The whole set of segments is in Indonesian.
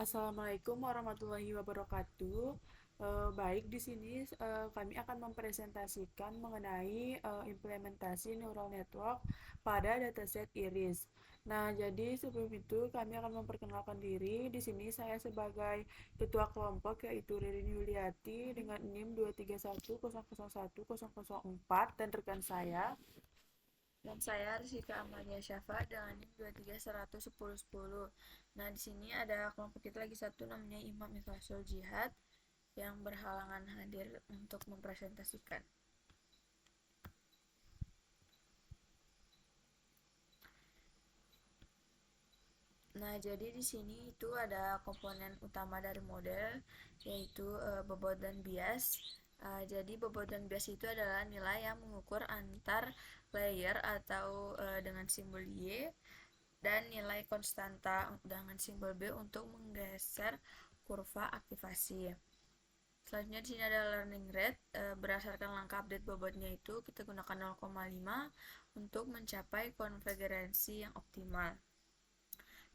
Assalamualaikum warahmatullahi wabarakatuh. Baik, di sini kami akan mempresentasikan mengenai implementasi neural network pada dataset iris. Nah, jadi sebelum itu kami akan memperkenalkan diri. Di sini saya sebagai ketua kelompok yaitu Ririn Yuliati dengan NIM 231001004 dan rekan saya. Dan saya Rizika Amalia Syafa dengan NIM 231001010. Nah, di sini ada kelompok kita lagi satu namanya Imam Ikhlasul Jihad yang berhalangan hadir untuk mempresentasikan. Nah, jadi di sini itu ada komponen utama dari model yaitu bobot dan bias. Jadi bobot dan bias itu adalah nilai yang mengukur antar layer atau dengan simbol Y dan nilai konstanta dengan simbol B untuk menggeser kurva aktivasi. Selanjutnya di sini ada learning rate. Berdasarkan langkah update bobotnya itu kita gunakan 0,5 untuk mencapai konvergensi yang optimal.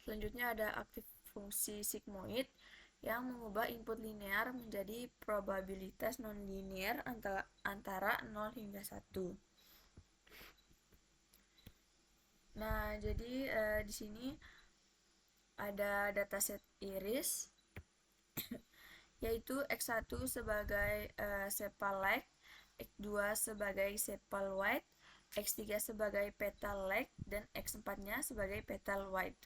Selanjutnya ada aktif fungsi sigmoid yang mengubah input linear menjadi probabilitas non-linear antara 0 hingga 1. Nah, jadi di sini ada dataset iris yaitu X1 sebagai sepal lag, X2 sebagai sepal wide, X3 sebagai petal lag, dan X4-nya sebagai petal wide.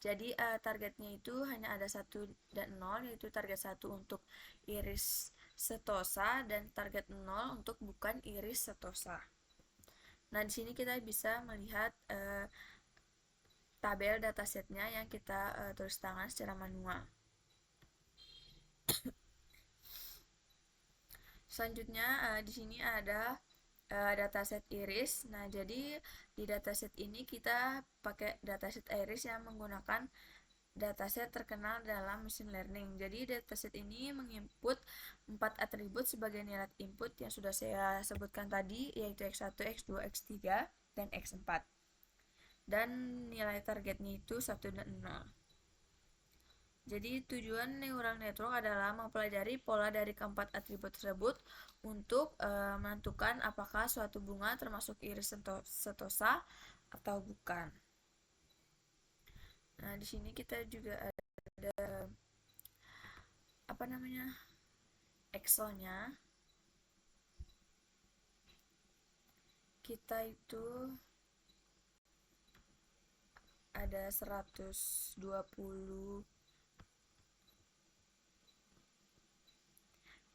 Jadi targetnya itu hanya ada 1 dan 0, yaitu target 1 untuk iris setosa dan target 0 untuk bukan iris setosa. Nah, di sini kita bisa melihat tabel datasetnya yang kita tulis tangan secara manual. Selanjutnya di sini ada dataset iris. Nah, jadi di dataset ini kita pakai dataset iris yang menggunakan dataset terkenal dalam machine learning. Jadi dataset ini menginput 4 atribut sebagai nilai input yang sudah saya sebutkan tadi, yaitu X1, X2, X3, dan X4. Dan nilai targetnya itu 1 dan 0. Jadi tujuan neural network adalah mempelajari pola dari keempat atribut tersebut untuk menentukan apakah suatu bunga termasuk iris setosa atau bukan. Nah, di sini kita juga ada Excel-nya. Kita itu ada 120.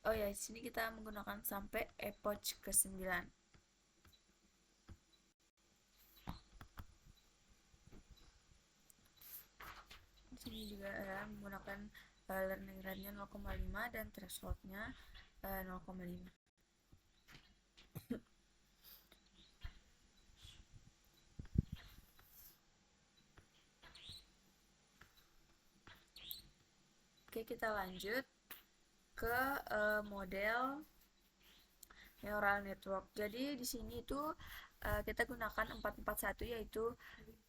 Oh ya, di sini kita menggunakan sampai epoch ke-9. Di sini juga menggunakan learning rate-nya 0,5 dan threshold-nya 0,5. Oke, kita lanjut ke model neural network. Jadi di sini itu kita gunakan 441, yaitu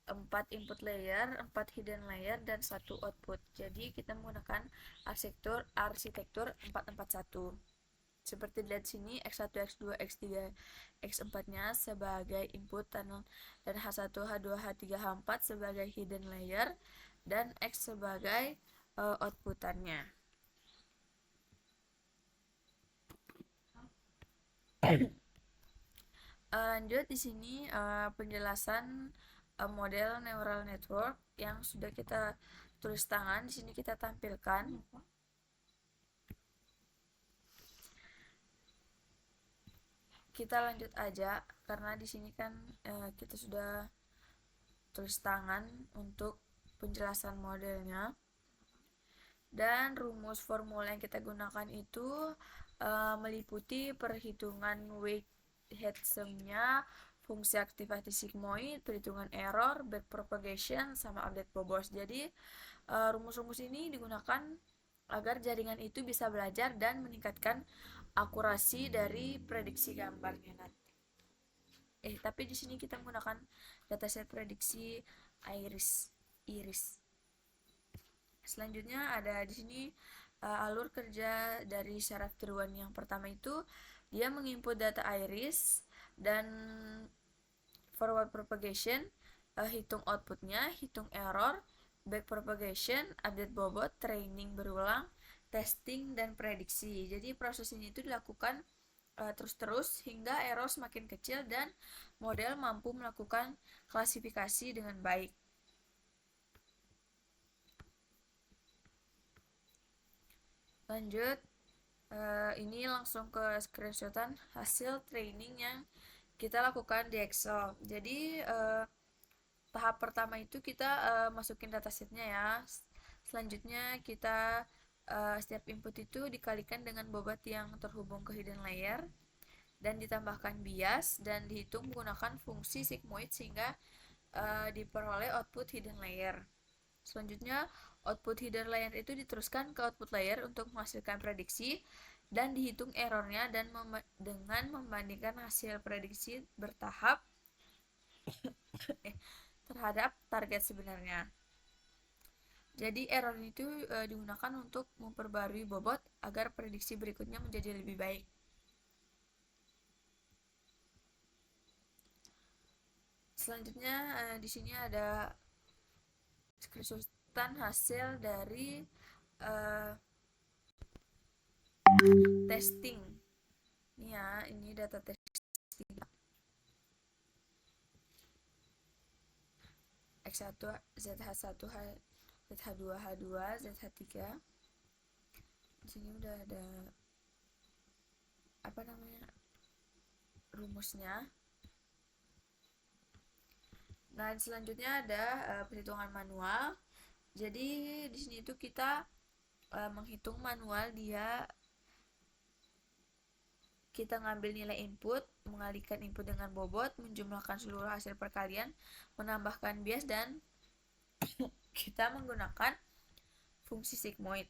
4 input layer, 4 hidden layer, dan 1 output. Jadi kita menggunakan arsitektur 441. Seperti dilihat sini, X1, X2, X3, X4-nya sebagai input dan H1, H2, H3, H4 sebagai hidden layer dan X sebagai outputannya. Lanjut di sini penjelasan model neural network yang sudah kita tulis tangan. Di sini kita tampilkan. Kita lanjut aja karena di sini kan kita sudah tulis tangan untuk penjelasan modelnya. Dan rumus formula yang kita gunakan itu meliputi perhitungan weighted sum-nya, fungsi aktivasi sigmoid, perhitungan error, backpropagation, sama update bobos. Jadi rumus-rumus ini digunakan agar jaringan itu bisa belajar dan meningkatkan akurasi dari prediksi gambarnya nanti. Tapi di sini kita menggunakan dataset prediksi iris. Selanjutnya ada di sini alur kerja dari saraf tiruan. Yang pertama itu dia menginput data iris dan forward propagation, hitung outputnya, hitung error, back propagation, update bobot, training berulang, testing, dan prediksi. Jadi proses ini itu dilakukan terus-terus hingga error semakin kecil dan model mampu melakukan klasifikasi dengan baik. Lanjut, ini langsung ke screenshotan hasil training yang kita lakukan di Excel. Jadi tahap pertama itu kita masukin datasetnya ya. Selanjutnya kita setiap input itu dikalikan dengan bobot yang terhubung ke hidden layer dan ditambahkan bias dan dihitung menggunakan fungsi sigmoid sehingga diperoleh output hidden layer. Selanjutnya, output hidden layer itu diteruskan ke output layer untuk menghasilkan prediksi dan dihitung errornya dan dengan membandingkan hasil prediksi bertahap terhadap target sebenarnya. Jadi error itu digunakan untuk memperbarui bobot agar prediksi berikutnya menjadi lebih baik. Selanjutnya di sini ada screenshotan hasil dari testing. Ini ya, ini data testing. X1, ZH1, ZH2, H2, ZH3. Di sini udah ada apa namanya? Rumusnya. Nah, selanjutnya ada perhitungan manual. Jadi di sini itu kita menghitung manual kita ngambil nilai input, mengalihkan input dengan bobot, menjumlahkan seluruh hasil perkalian, menambahkan bias, dan kita menggunakan fungsi sigmoid.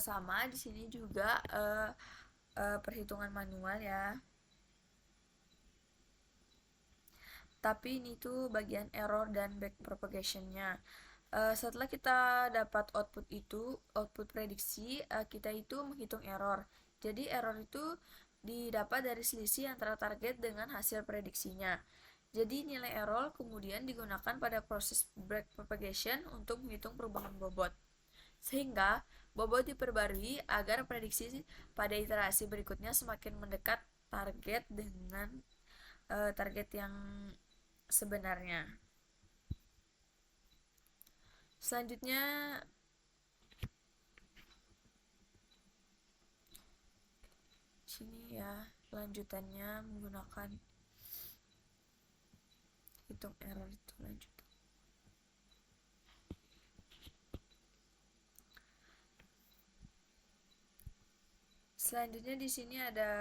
Sama di sini juga perhitungan manual ya. Tapi ini tuh bagian error dan back propagation-nya. Setelah kita dapat output prediksi, kita itu menghitung error. Jadi error itu didapat dari selisih antara target dengan hasil prediksinya. Jadi nilai error kemudian digunakan pada proses back propagation untuk menghitung perubahan bobot. Sehingga bobot diperbarui agar prediksi pada iterasi berikutnya semakin mendekat target dengan target yang sebenarnya. Selanjutnya sini ya lanjutannya menggunakan hitung error itu lanjut. Selanjutnya di sini ada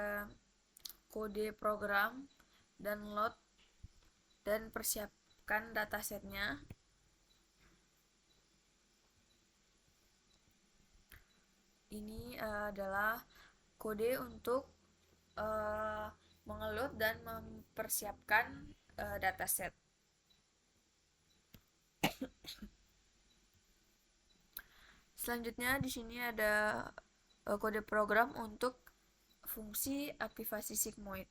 kode program dan load dan persiapkan datasetnya. Ini adalah kode untuk mengeload dan mempersiapkan dataset. Selanjutnya di sini ada kode program untuk fungsi aktivasi sigmoid.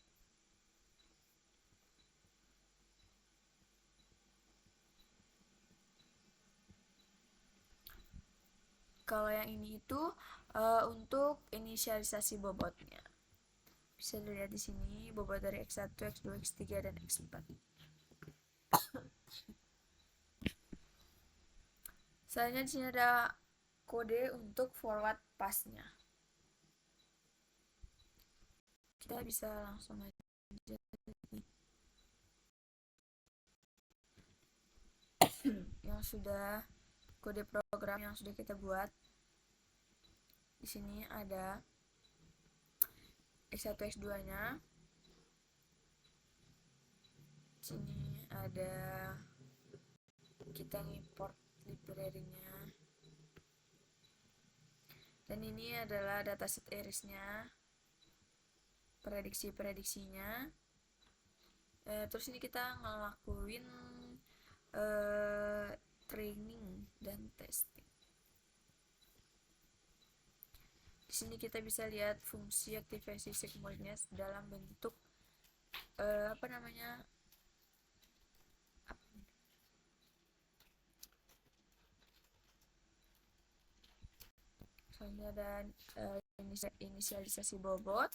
Kalau yang ini itu untuk inisialisasi bobotnya. Bisa dilihat di sini bobot dari X1, X2, X3 dan X4. Selanjutnya di sini ada kode untuk forward pass-nya. Kita bisa langsung aja yang sudah kode program yang sudah kita buat. Di sini ada X1, X2-nya. Di sini ada kita import library-nya. Dan ini adalah dataset irisnya, prediksi-prediksinya. Terus ini kita ngelakuin eh, training dan testing. Di sini kita bisa lihat fungsi aktivasi sigmoidnya dalam bentuk apa namanya, soalnya ada inisialisasi bobot.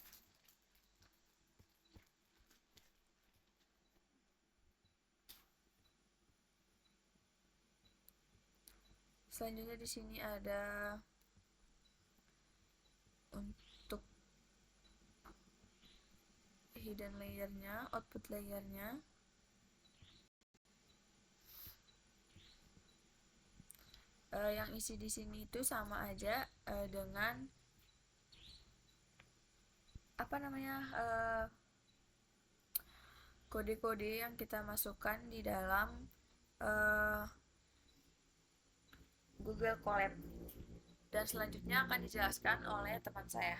Selanjutnya di sini ada untuk hidden layernya, output layernya. Yang isi di sini itu sama aja dengan apa namanya, kode-kode yang kita masukkan di dalam uh, Google Colab, dan selanjutnya akan dijelaskan oleh teman saya.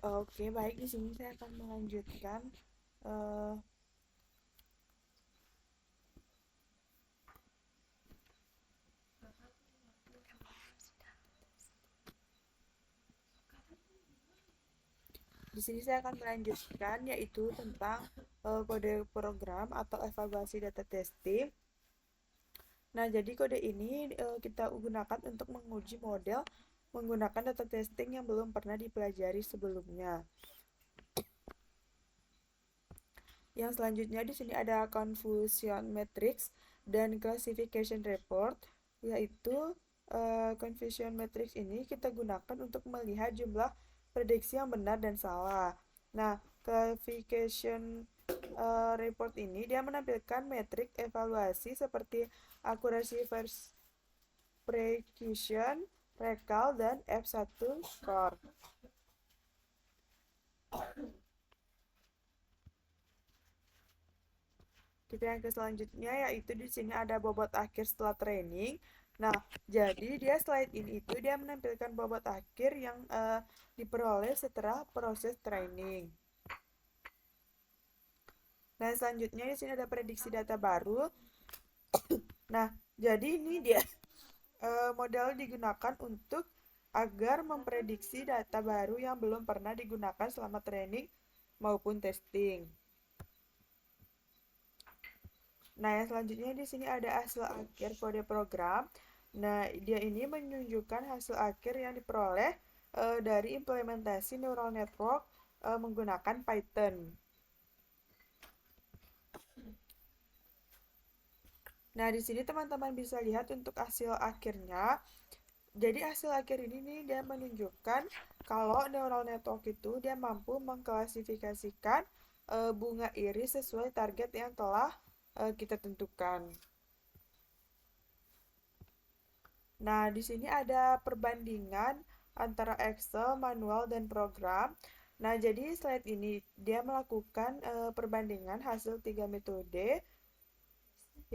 Oke, baik, di sini saya akan melanjutkan eh, di sini saya akan melanjutkan yaitu tentang kode program atau evaluasi data testing. Nah, jadi kode ini kita gunakan untuk menguji model menggunakan data testing yang belum pernah dipelajari sebelumnya. Yang selanjutnya di sini ada confusion matrix dan classification report, yaitu confusion matrix ini kita gunakan untuk melihat jumlah prediksi yang benar dan salah. Nah, classification report ini dia menampilkan metrik evaluasi seperti accuracy versus precision, recall, dan F1 score. Kita yang ke selanjutnya yaitu di sini ada bobot akhir setelah training. Nah, jadi dia slide ini itu dia menampilkan bobot akhir yang diperoleh setelah proses training. Nah, selanjutnya di sini ada prediksi data baru. Nah, jadi ini dia model digunakan untuk agar memprediksi data baru yang belum pernah digunakan selama training maupun testing. Nah, yang selanjutnya di sini ada hasil akhir kode program. Nah, dia ini menunjukkan hasil akhir yang diperoleh dari implementasi neural network menggunakan Python. Nah, di sini teman-teman bisa lihat untuk hasil akhirnya. Jadi hasil akhir ini nih dia menunjukkan kalau neural network itu dia mampu mengklasifikasikan bunga iris sesuai target yang telah kita tentukan. Nah, di sini ada perbandingan antara Excel, manual, dan program. Nah, jadi slide ini dia melakukan perbandingan hasil 3 metode,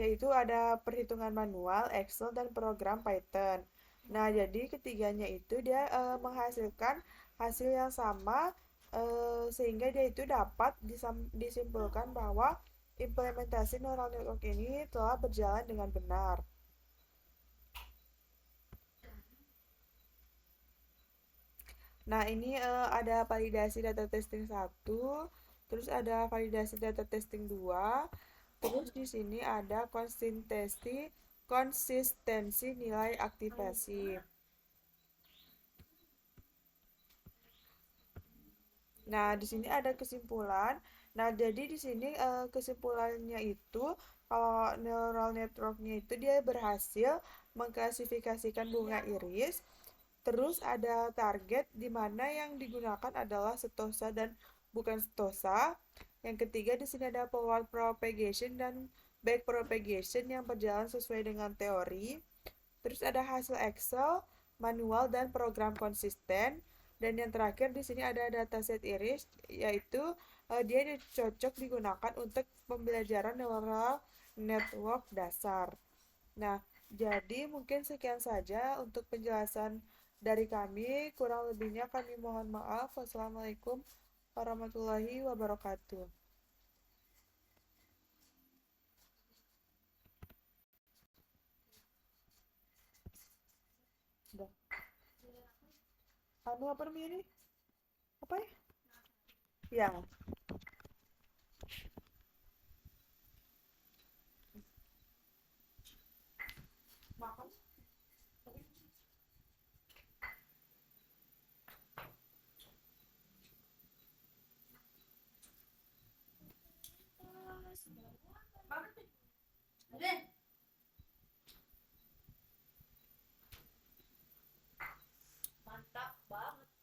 yaitu ada perhitungan manual, Excel, dan program Python. Nah, jadi ketiganya itu dia menghasilkan hasil yang sama, sehingga dia itu dapat disimpulkan bahwa implementasi neural network ini telah berjalan dengan benar. Nah, ini ada validasi data testing 1, terus ada validasi data testing 2, terus di sini ada konsistensi nilai aktivasi. Nah, di sini ada kesimpulan. Nah, jadi di sini kesimpulannya itu kalau neural networknya itu dia berhasil mengklasifikasikan bunga iris. Terus ada target di mana yang digunakan adalah setosa dan bukan setosa. Yang ketiga di sini ada forward propagation dan back propagation yang berjalan sesuai dengan teori. Terus ada hasil Excel manual, dan program konsisten. Dan yang terakhir di sini ada dataset iris, yaitu dia cocok digunakan untuk pembelajaran neural network dasar. Nah, jadi mungkin sekian saja untuk penjelasan dari kami. Kurang lebihnya kami mohon maaf. Wassalamualaikum warahmatullahi wabarakatuh. Udah. Anu apa namanya ini? Apa ya? Ya. Makan. Mantap banget.